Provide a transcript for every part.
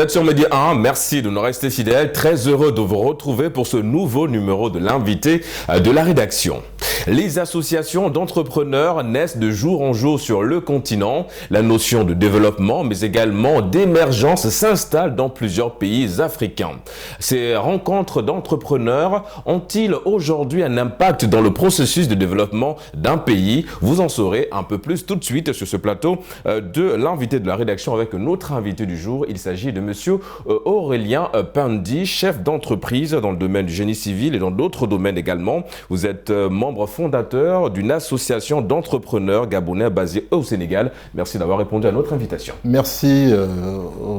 êtes sur Média 1, merci de nous rester fidèles. Très heureux de vous retrouver pour ce nouveau numéro de l'invité de la rédaction. Les associations d'entrepreneurs naissent de jour en jour sur le continent. La notion de développement, mais également d'émergence s'installe dans plusieurs pays africains. Ces rencontres d'entrepreneurs ont-ils aujourd'hui un impact dans le processus de développement d'un pays? Vous en saurez un peu plus tout de suite sur ce plateau de l'invité de la rédaction avec notre invité du jour. Il s'agit de monsieur Aurélien Pendi, chef d'entreprise dans le domaine du génie civil et dans d'autres domaines également. Vous êtes membre fondateur d'une association d'entrepreneurs gabonais basée au Sénégal. Merci d'avoir répondu à notre invitation. Merci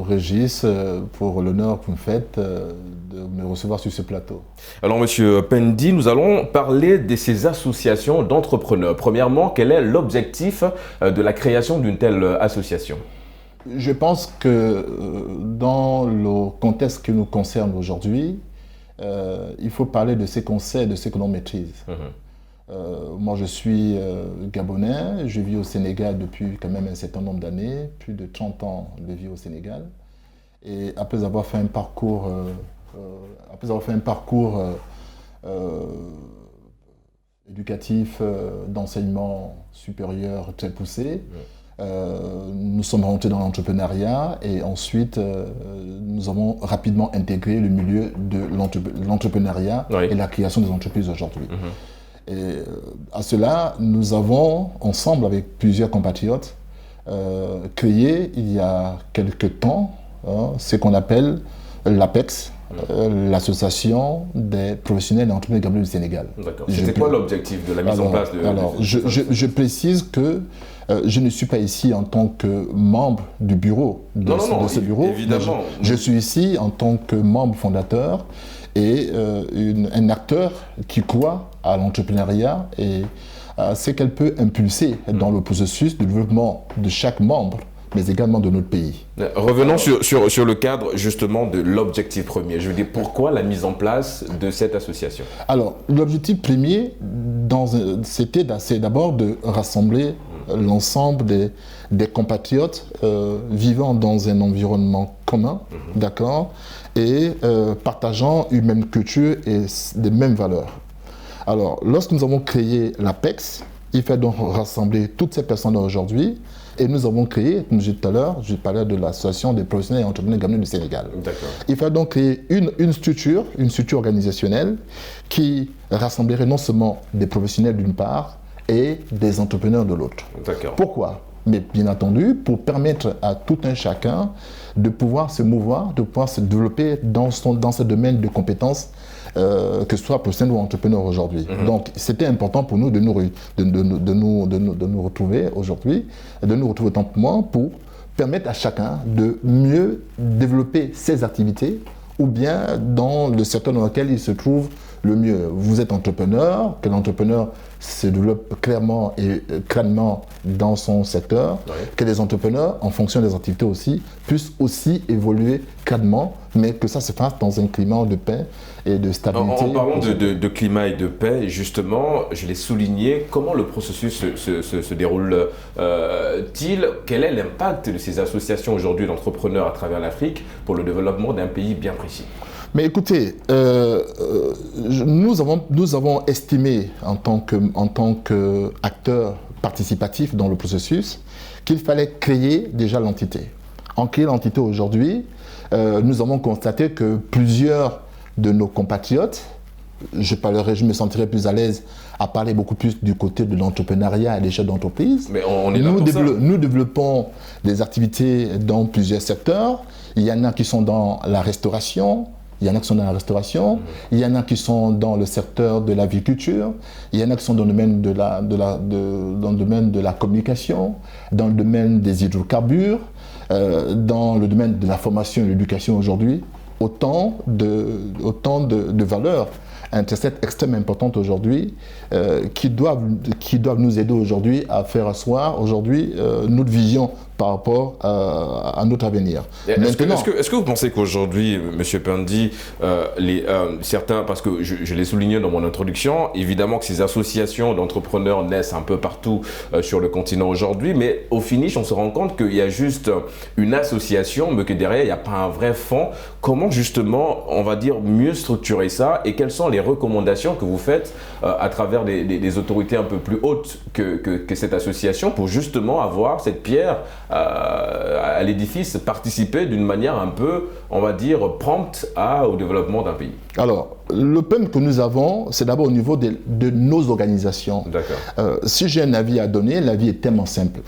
Régis pour l'honneur que vous me faites de me recevoir sur ce plateau. Alors monsieur Pendi, nous allons parler de ces associations d'entrepreneurs. Premièrement, quel est l'objectif de la création d'une telle association? Je pense que dans le contexte qui nous concerne aujourd'hui, il faut parler de ce qu'on sait, de ce que l'on maîtrise. Moi, je suis gabonais, je vis au Sénégal depuis quand même un certain nombre d'années, plus de 30 ans de vie au Sénégal. Et après avoir fait un parcours, éducatif, d'enseignement supérieur très poussé, nous sommes rentrés dans l'entrepreneuriat et ensuite nous avons rapidement intégré le milieu de l'entrepreneuriat et la création des entreprises aujourd'hui. Et à cela, nous avons, ensemble avec plusieurs compatriotes, créé il y a quelques temps ce qu'on appelle l'APEX, l'association des professionnels d'entreprise gabonais du Sénégal. D'accord. C'était quoi l'objectif de la mise en place de... Alors, je précise que je ne suis pas ici en tant que membre du bureau de ce bureau. Évidemment. Je suis ici en tant que membre fondateur et un acteur qui croit à l'entrepreneuriat et à ce qu'elle peut impulser dans le processus de développement de chaque membre, mais également de notre pays. Revenons sur le cadre justement de l'objectif premier. Je veux dire, pourquoi la mise en place de cette association? Alors, l'objectif premier, c'était d'abord de rassembler l'ensemble des compatriotes vivant dans un environnement commun, d'accord, et partageant une même culture et des mêmes valeurs. Alors, lorsque nous avons créé l'APEX, il fait donc rassembler toutes ces personnes aujourd'hui. Et nous avons créé, comme je disais tout à l'heure, je parlais de l'association des professionnels et entrepreneurs gabonais du Sénégal. Il faut donc créer une structure organisationnelle qui rassemblerait non seulement des professionnels d'une part et des entrepreneurs de l'autre. Pourquoi? Mais bien entendu, pour permettre à tout un chacun de pouvoir se mouvoir, de pouvoir se développer dans ce domaine de compétences, que ce soit professionnel ou entrepreneur aujourd'hui. Donc c'était important pour nous de nous retrouver aujourd'hui, de nous retrouver autant pour moi pour permettre à chacun de mieux développer ses activités ou bien dans le secteur dans lequel il se trouve le mieux. Vous êtes entrepreneur, que l'entrepreneur se développe clairement et crânement dans son secteur, que les entrepreneurs, en fonction des activités aussi, puissent aussi évoluer crânement, mais que ça se fasse dans un climat de paix et de stabilité. En parlant de climat et de paix, justement, je l'ai souligné, comment le processus se déroule-t-il? Quel est l'impact de ces associations aujourd'hui d'entrepreneurs à travers l'Afrique pour le développement d'un pays bien précis? Mais écoutez, nous avons estimé en tant qu'acteur participatif dans le processus qu'il fallait créer déjà l'entité. En créant l'entité aujourd'hui, nous avons constaté que plusieurs de nos compatriotes, je me sentirais plus à l'aise à parler beaucoup plus du côté de l'entrepreneuriat et des chefs d'entreprise. Mais on est là pour ça. Nous développons des activités dans plusieurs secteurs. Il y en a qui sont dans la restauration. Il y en a qui sont dans la restauration, il y en a qui sont dans le secteur de l'agriculture, il y en a qui sont dans le domaine de la communication, dans le domaine des hydrocarbures, dans le domaine de la formation et de l'éducation aujourd'hui. Autant de valeurs intercettes extrêmement importantes aujourd'hui qui doivent nous aider aujourd'hui à faire asseoir aujourd'hui notre vision par rapport à notre avenir. Est-ce que vous pensez qu'aujourd'hui, M. Pendi, certains, parce que je l'ai souligné dans mon introduction, évidemment que ces associations d'entrepreneurs naissent un peu partout sur le continent aujourd'hui, mais au finish, on se rend compte qu'il y a juste une association, mais que derrière, il n'y a pas un vrai fond. Comment justement, on va dire, mieux structurer ça, et quelles sont les recommandations que vous faites à travers des autorités un peu plus hautes que cette association pour justement avoir cette pierre à l'édifice, participer d'une manière un peu, on va dire, prompte au développement d'un pays? Alors, le problème que nous avons, c'est d'abord au niveau de nos organisations. D'accord. Si j'ai un avis à donner, l'avis est tellement simple.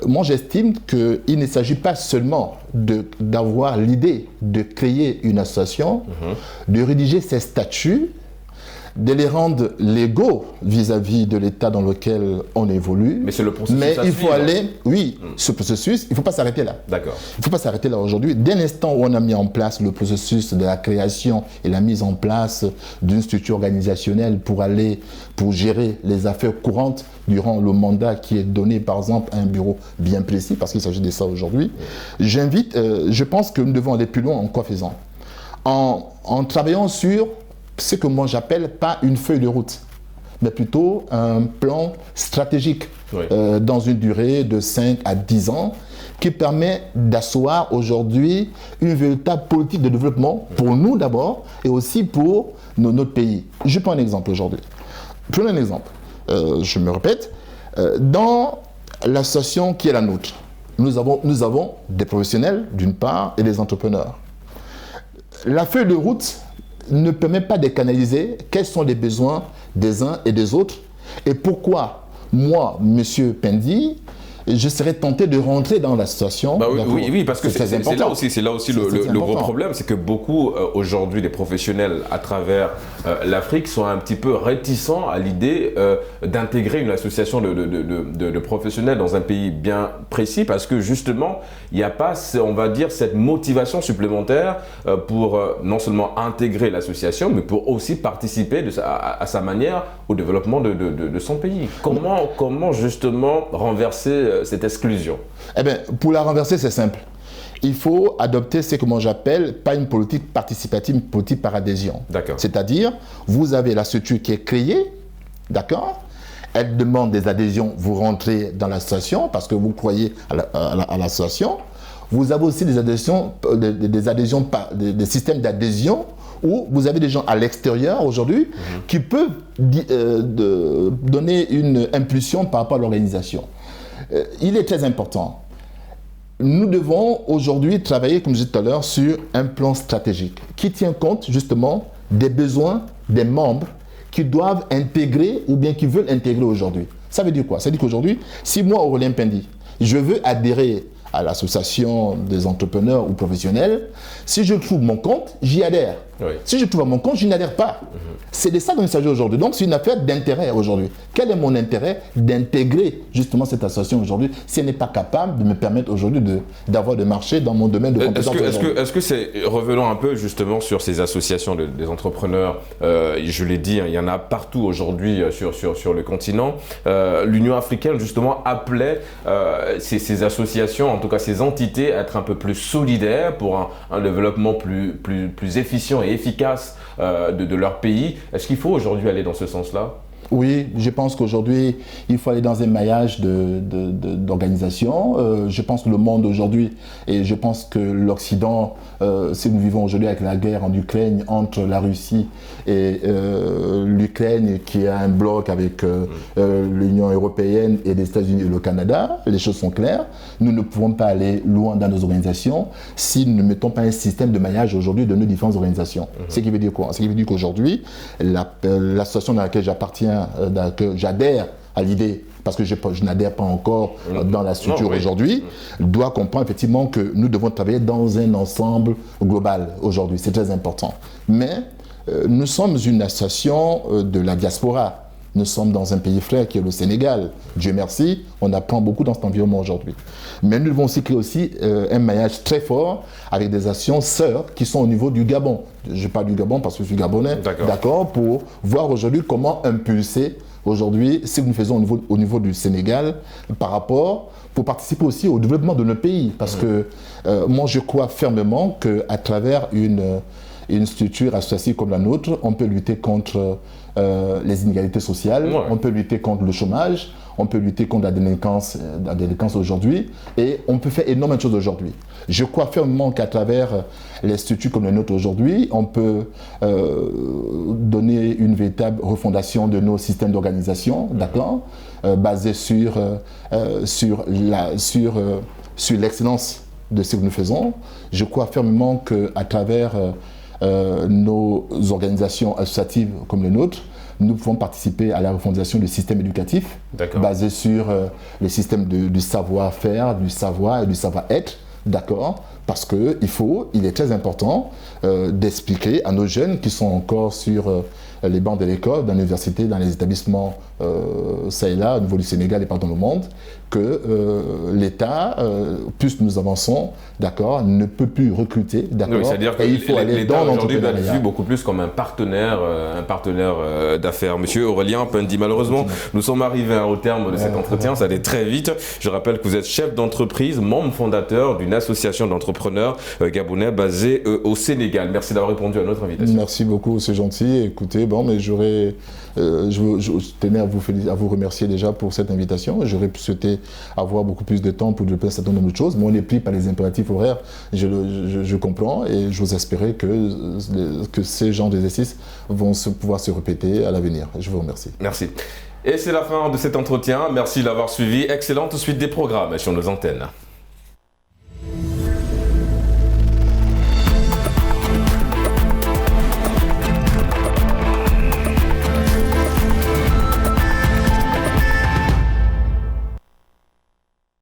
Moi, j'estime qu'il ne s'agit pas seulement d'avoir l'idée de créer une association, de rédiger ses statuts, de les rendre légaux vis-à-vis de l'état dans lequel on évolue. Mais c'est le processus. Mais il faut aller, ce processus, il ne faut pas s'arrêter là. D'accord. Il ne faut pas s'arrêter là aujourd'hui. Dès l'instant où on a mis en place le processus de la création et la mise en place d'une structure organisationnelle pour gérer les affaires courantes durant le mandat qui est donné, par exemple, à un bureau bien précis, parce qu'il s'agit de ça aujourd'hui, je pense que nous devons aller plus loin en quoi faisant. En travaillant sur ce que moi j'appelle pas une feuille de route, mais plutôt un plan stratégique dans une durée de 5 à 10 ans qui permet d'asseoir aujourd'hui une véritable politique de développement pour nous d'abord et aussi pour notre pays. Je prends un exemple aujourd'hui. Prenons un exemple. Je me répète. Dans l'association qui est la nôtre, nous avons des professionnels d'une part et des entrepreneurs. La feuille de route ne permet pas de canaliser quels sont les besoins des uns et des autres et pourquoi moi, M. Pendi, je serais tenté de rentrer dans la situation. Oui, parce que c'est là aussi le gros problème, c'est que beaucoup aujourd'hui des professionnels à travers l'Afrique sont un petit peu réticents à l'idée d'intégrer une association de professionnels dans un pays bien précis, parce que justement il n'y a pas, on va dire, cette motivation supplémentaire pour non seulement intégrer l'association, mais pour aussi participer à sa manière au développement de son pays. Comment justement renverser cette exclusion? Eh bien, pour la renverser, c'est simple. Il faut adopter ce que moi j'appelle pas une politique participative, une politique par adhésion. D'accord. C'est-à-dire, vous avez la structure qui est créée, d'accord? Elle demande des adhésions, vous rentrez dans l'association parce que vous croyez à l'association. Vous avez aussi des adhésions, des systèmes d'adhésion où vous avez des gens à l'extérieur aujourd'hui qui peuvent donner une impulsion par rapport à l'organisation. Il est très important. Nous devons aujourd'hui travailler, comme je disais tout à l'heure, sur un plan stratégique qui tient compte justement des besoins des membres qui doivent intégrer ou bien qui veulent intégrer aujourd'hui. Ça veut dire quoi? Ça veut dire qu'aujourd'hui, si moi, Aurélien Pendi, je veux adhérer à l'association des entrepreneurs ou professionnels, si je trouve mon compte, j'y adhère. Oui. Si je trouve mon compte, je n'adhère pas. C'est de ça dont il s'agit aujourd'hui. Donc c'est une affaire d'intérêt aujourd'hui. Quel est mon intérêt d'intégrer justement cette association aujourd'hui si elle n'est pas capable de me permettre aujourd'hui d'avoir de marché dans mon domaine de compétences? Est-ce que c'est, revenons un peu justement sur ces associations des entrepreneurs, je l'ai dit, il y en a partout aujourd'hui sur le continent. L'Union africaine justement appelait ces associations, en tout cas ces entités, à être un peu plus solidaires pour un développement plus efficient et efficace de leur pays. Est-ce qu'il faut aujourd'hui aller dans ce sens-là? Oui, je pense qu'aujourd'hui, il faut aller dans un maillage d'organisation. Je pense que le monde aujourd'hui, et je pense que l'Occident, si nous vivons aujourd'hui avec la guerre en Ukraine entre la Russie et l'Ukraine, qui a un bloc avec l'Union européenne et les États-Unis et le Canada, les choses sont claires. Nous ne pouvons pas aller loin dans nos organisations si nous ne mettons pas un système de maillage aujourd'hui de nos différentes organisations. Ce qui veut dire quoi? Ce qui veut dire qu'aujourd'hui, l'association dans laquelle j'appartiens, que j'adhère à l'idée, parce que je n'adhère pas encore dans la structure aujourd'hui, doit comprendre effectivement que nous devons travailler dans un ensemble global aujourd'hui. C'est très important. Mais nous sommes une association de la diaspora. Nous sommes dans un pays frère qui est le Sénégal. Dieu merci, on apprend beaucoup dans cet environnement aujourd'hui. Mais nous devons aussi créer un maillage très fort avec des actions sœurs qui sont au niveau du Gabon. Je parle du Gabon parce que je suis gabonais, d'accord, pour voir aujourd'hui comment impulser aujourd'hui ce que nous faisons au niveau du Sénégal pour participer aussi au développement de nos pays. Parce que moi, je crois fermement qu'à travers une structure associative comme la nôtre, on peut lutter contre les inégalités sociales, on peut lutter contre le chômage, on peut lutter contre la délinquance aujourd'hui, et on peut faire énormément de choses aujourd'hui. Je crois fermement qu'à travers les structures comme les nôtres aujourd'hui, on peut donner une véritable refondation de nos systèmes d'organisation, d'accord, basés sur l'excellence de ce que nous faisons. Je crois fermement qu'à travers nos organisations associatives comme les nôtres, nous pouvons participer à la refondation du système éducatif basé sur le système du savoir-faire, du savoir et du savoir-être, d'accord, parce qu'il est très important d'expliquer à nos jeunes qui sont encore sur les bancs de l'école, dans l'université, dans les établissements ça et là, au niveau du Sénégal et partout dans le monde, que l'État, plus nous avançons, d'accord, ne peut plus recruter, d'accord, oui, c'est-à-dire que l'État aujourd'hui doit être vu beaucoup plus comme un partenaire d'affaires. Monsieur Aurélien Pendi, malheureusement, nous sommes arrivés au terme de cet entretien, ça allait très vite. Je rappelle que vous êtes chef d'entreprise, membre fondateur d'une association d'entrepreneurs gabonais basée au Sénégal. Merci d'avoir répondu à notre invitation. Merci beaucoup, c'est gentil. Écoutez, bon, mais je tenais à vous remercier déjà pour cette invitation. J'aurais souhaité avoir beaucoup plus de temps pour développer un certain nombre de choses, mais on est pris par les impératifs horaires, je comprends, et j'ose espérer que ces genres d'exercices vont pouvoir se répéter à l'avenir. Je vous remercie. Merci. Et c'est la fin de cet entretien. Merci d'avoir suivi. Excellente suite des programmes sur nos antennes.